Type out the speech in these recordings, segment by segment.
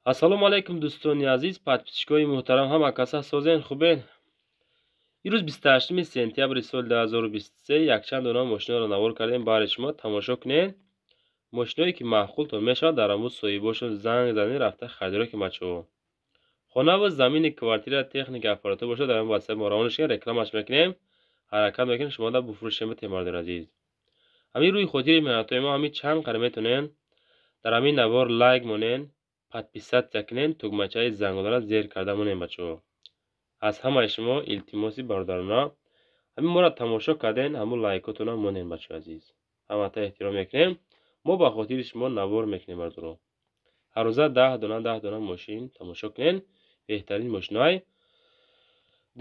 ассалому алайкум дӯстони азиз, подписчикои муҳтарам, ҳама каса созен хубен. имрӯз 28 сентябри соли 2023 якчанд дона мошинаро навор кардем. бари шумо тамошо кунед. мошиное ки маъқултон мешавад дар амрӯз соҳибошон занг занед рафта харидоро ки мачо хонаву замини квартира техника аппарата бошад, дар ин ватсап мо равона шикан рекламаш мекунем, ҳаракат мекунем шумо да буфурӯшем метем. мардони азиз, ҳамин рӯи хотири меҳнатои мо ҳамин чанд қадам метонен дар ҳамин навор лайк монен, подписатсия кунен, тугмачаи зангонара зер карда монен. бачо аз ҳамаи шумо илтимоси бародарона, ҳамин моро тамошо карден, ҳамун лайкотона монен. бачо азиз, ҳамата эҳтиром мекунем. мо ба хотири шумо навор мекунем. мардуро ҳаррӯза 10 дона мошин тамошо кунен. беҳтарин мошинаҳой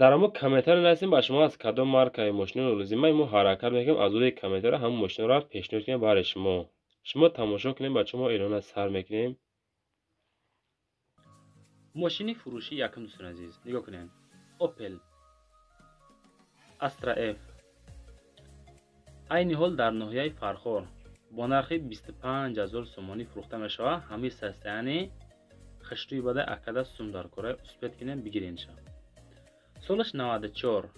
дар ҳамун комментариё нависем ба шумо аз кадом маркаи мошино лозимай, мо ҳаракат мекунем аз рӯи комментариё ҳамун мошинаро пешниҳод кунем барои шумо тамошо кунем. бачо мо эълона сар мекунем. мошини фурӯшӣ якум дӯстон азиз, нигоҳ кунед. Opel Astra F айни ҳол дар ноҳияи Фархор бо нархи 25000 сомонӣ фурӯхта мешавад. ҳамин состояние хишрӯи бадаи акада сум дар кора успет кунем бигиринша. солаш 94,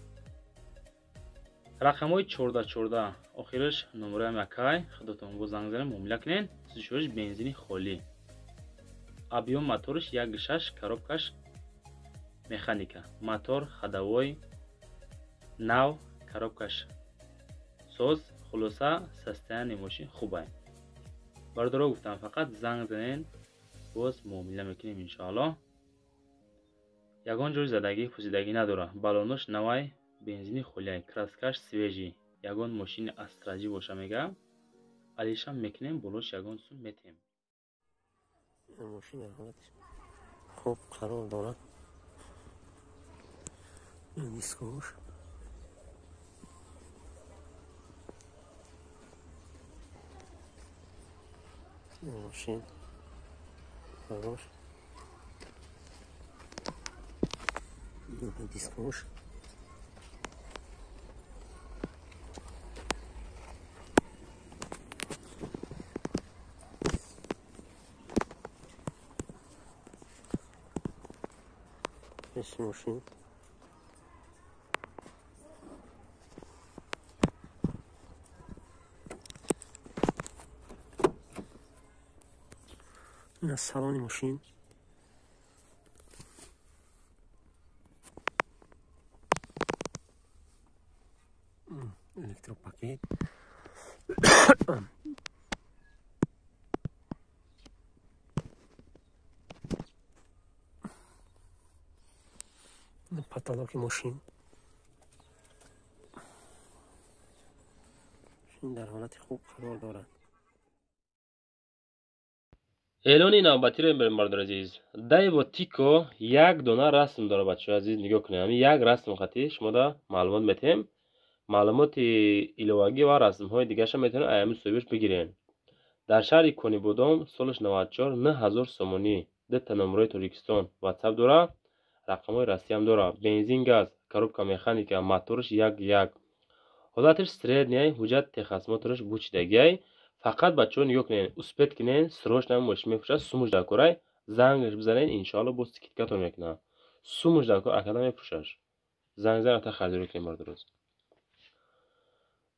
рақамҳои 1414, охираш номераам якай. худотон бо занг занем муомила кунед. сӯзишвориш бензини холӣ. объем моториш 1.6, коробкаш механика, мотор ходовой, нав, коробкаш соз. хулоса состояние мошин хубай. бардоро гуфтам фақат занг занен, боз муомила мекунем иншоалло. ягон ҷои задагӣ пусидагӣ надорад. балонош навай, бензини холиай, краскаш свежи. ягон мошини астраҷӣ боша мега. алишам мекунем, болош ягон сум метем. ماشین در حالتش خوب قرار دارد. این دیسکوش ماشین براش این دیسکوش ماشین این از سالن ماشین الکتروپاکت پاتالوگ ماشین در حالت خوب قرار دارد. эълони навбатиро мебарем. бардори азиз, Daewoo Tico як дона расм дорад. бачаҳои азиз, нигоҳ кунед. ҳамин як расм хати шумо да маълумот метем. маълумоти иловагӣ ва расмҳои дигараша метавонед аз ҳамин соҳибаш бигирен. дар шаҳри Конибодом солаш 94, 9000 сомонӣ. дата номерои Тоҷикистон, ватсап дорад, рақамҳои растиам дорад. бензин, газ, коробка механика, моториш 1.1, ҳолатиш средняй, ҳуҷҷат техосмотриш бучидагиай. фақат бачаҳо нигоҳ кунед, успет кунед, срочно мошин мефурӯшад, сумаш дар корай, зангаш бизанед, иншоалло боз скидкатон мекунад. сумаш дар кор акада мефурӯшад. занг занед рафта харидорӣ кунед. мардуроз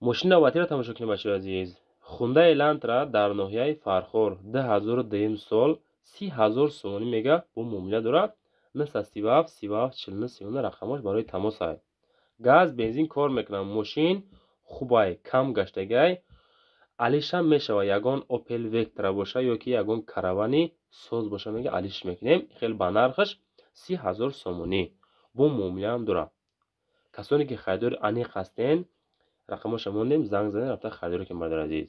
мошини навбатиро тамошо кунед. бачаҳои азиз, Hyundai Elantra дар ноҳияи Фархор 2002 сол 30000 сомонӣ мега, бо муомила дорад. 937 37 49 39 рақамаш барои тамосай. газ, бензин кор мекунад. мошин хубай, кам гаштагиай. алишам мешавад ягон Opel Vectra боша ё ки ягон каравани соз боша мега, алиш мекунем. хеле ба нархаш 30000 сомонӣ, бо муомила ҳам дорад. касоне ки харидори аниқ ҳастен, рақамаша мондем, занг занед рафта харидорӣ кунед. мардони азиз,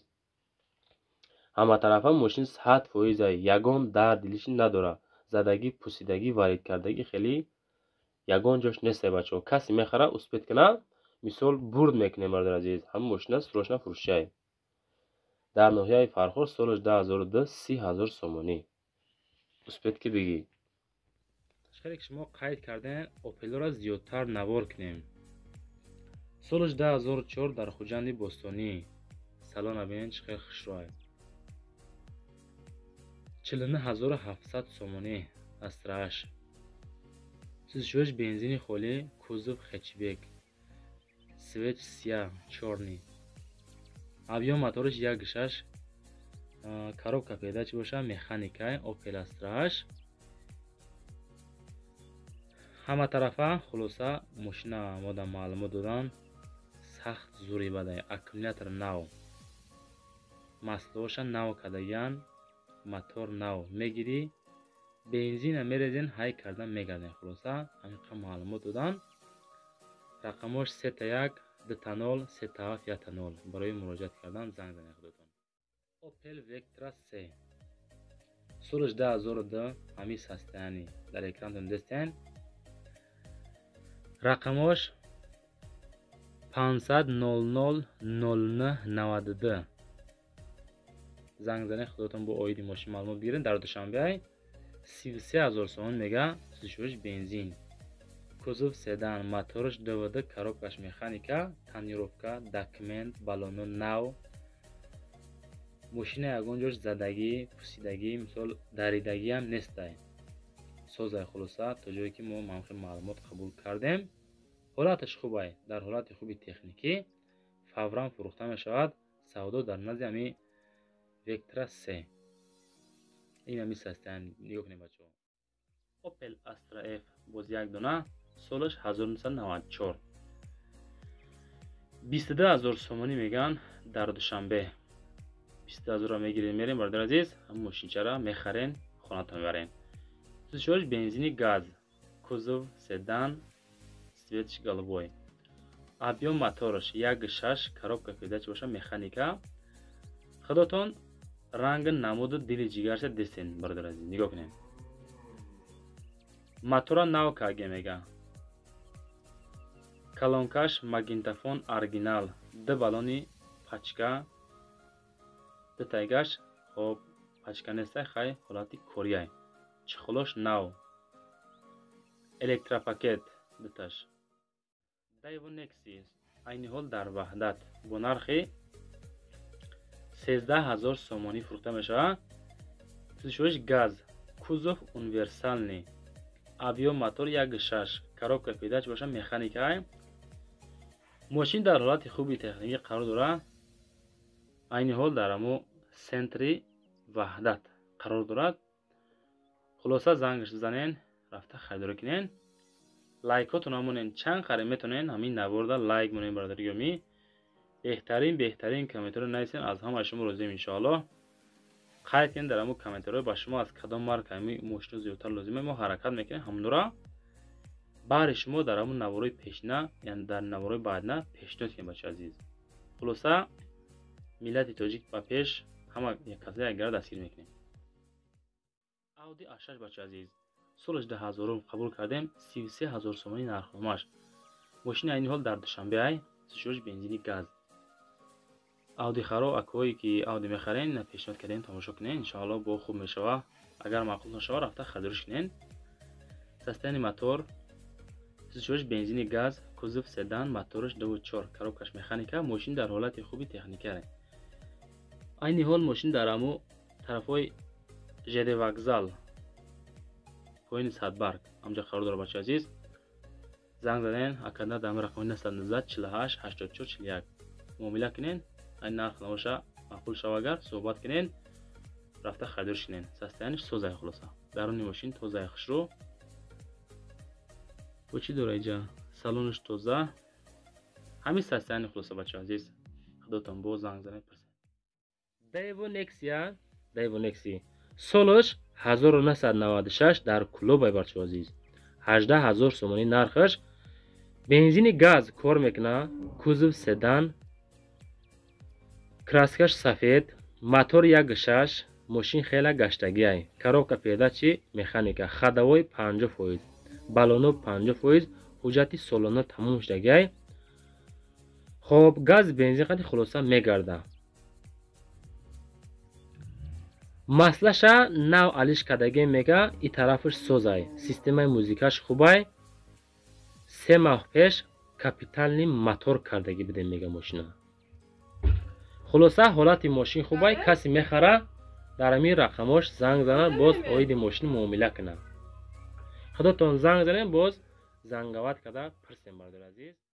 ҳаматарафа мошин 100%, ягон дарди дилиш надорад. задагӣ, пусидагӣ, варид кардагӣ хеле ягон ҷош нестай. бачаҳо касе мехара, успет кунад, мисол бурд мекунем. мардони азиз, ҳамин мошина срочно фурӯшай. дар ноҳияи Фархор солаш 2002, 30000 сомонӣ. успет ки бигӣ. ташкаре ки шумо қайд карден, Opelро зиёдтар навор кунем. солаш 2004 дар Хуҷанди Бостонӣ. салон абинен чӣ хел хушрӯй. 49700 сомонӣ астраш 36 бензини холӣ кузов хэтчбек свеч сия чорни объем моториш 1.6 коробка передач боша механикай Opel Astra H ҳама тарафа хулоса мошина мода маълумот додан сахт зури бадай аккумулятор нав маслоша нав кардагиян мотор нав мегирӣ бензина мерезен ҳай кардан мегарден хулоса ҳамиқа маълумот додан рақамош 31 2 37 10 барои муроҷиат кардан занг занед худатон Opel Vectra C солиш 2002 ҳамин састаяни дар экрантон дестен рақамош 500 00 0992 занг занед худатон бо оиди мошин маълумот бигирен дар душанбе 33000 сомон мега 36 бензин кузов седан моториш ДВД коробкаш механика тонировка документ балоно нав мошина ягон ҷош задагӣ пусидагӣ мисол даридагӣ ҳам нестай созай хулоса то ҷое ки мо манфи маълумот қабул кардем ҳолаташ хубай дар ҳолати хуби техникӣ фавран фурӯхта мешавад савдо дар назди ҳами Vectra C ин ҳами састаян нигоҳ кунед бачаҳо Opel Astra F боз як дона солаш 1994 22000 сомонӣ меган дар душанбе 20000 мегирем мерем бародар азиз ҳам мошинчара мехарен хонатон мебарен 36 бензини газ кузов седан свеч голубой объем моториш 1.6 коробка передач боша механика худатон ранг намуду дили ҷигарша дестен бародар азиз нигоҳ кунед мотора нав карге мега колонкаш магнитофон оригинал ду балони пачка ду тайгаш хоб пачка нестай хай ҳолати корияй чихолош нав электропакет дуташ Daewoo Nexi айни ҳол дар ваҳдат бо нархи 13000 сомонӣ фурӯхта мешавад 36 газ кузов универсални объем мотор 1.6 коробка передач боша механикай мошин дар ҳолати хуби техникӣ қарор дорад айни ҳол дар ҳамо сентри ваҳдат қарор дорад хулоса зангаш занен рафта харидорӣ кунен лайкотон ҳамонен чанд қариб метонен ҳамин наворда лайк монен бародари гиёмӣ беҳтарин комментариё нависен аз ҳамаи шумо розием иншоаллоҳ қайд кунед дар ҳамо комментариё ба шумо аз кадом марка ҳамин мошино зиёдтар лозима мо ҳаракат мекунем ҳамонро баъри шумо дар ҳамон навораи пешина яъне дар навораи баъдина пешниҳод кунем бачаҳои азиз хулоса миллати тоҷик ба пеш ҳама яккаса якгара дастгир мекунем Audi A6 бачаҳои азиз солаш 2000 қабул кардем 33000 сомонӣ нархномаш мошини айни ҳол дар душанбе 36 бензини газ Audi харо акоҳое ки Audi мехарен ина пешниҳод кардем тамошо кунен иншоаллоҳ бо хуб мешава агар маъқул нашава рафта харидориш кунен састаяни мотор 36 бензини газ кузов седан моториш 2.4 коробкаш механика мошин дар ҳолати хуби техникае айни ҳол мошин дар ҳамо тарафҳои ЖД вокзал поини Садбарг ҳамҷа қарор дорад бачаҳои азиз занг занен акада дар рақами 919 48 84 41 муомила кунен айн нарх навоша маъқул шава агар суҳбат кунен рафта харидориш кунен састаяниш созай хулоса даруни мошин тозаи хушрӯ бо чӣ дора иҷа салониш тоза ҳамин састаяни хулоса бачаҳои азиз худотон бо занг занед пурсед Daewoo Nexi солаш 1996 дар клубай бачаҳои азиз 18000 сомонӣ нархаш бензини газ кор мекунад кузов седан краскаш сафед мотор 1.6 мошин хела гаштагиай коробка передачи механика хадавои 50% балоно 50% ҳуҷҷати солона тамом шудагиай хоб газ бензин қади хулоса мегарда маслаша нав алиш кадаге мега и тарафаш созай системаи музикаш хубай 3 моҳ пеш капитални мотор кардаги бидем мега мошина хулоса ҳолати мошин хубай каси мехара дар ҳамин рақамош занг занад, боз оиди мошин муомила кунад. худотон занг занед, боз занговат карда пирсем бардор азиз.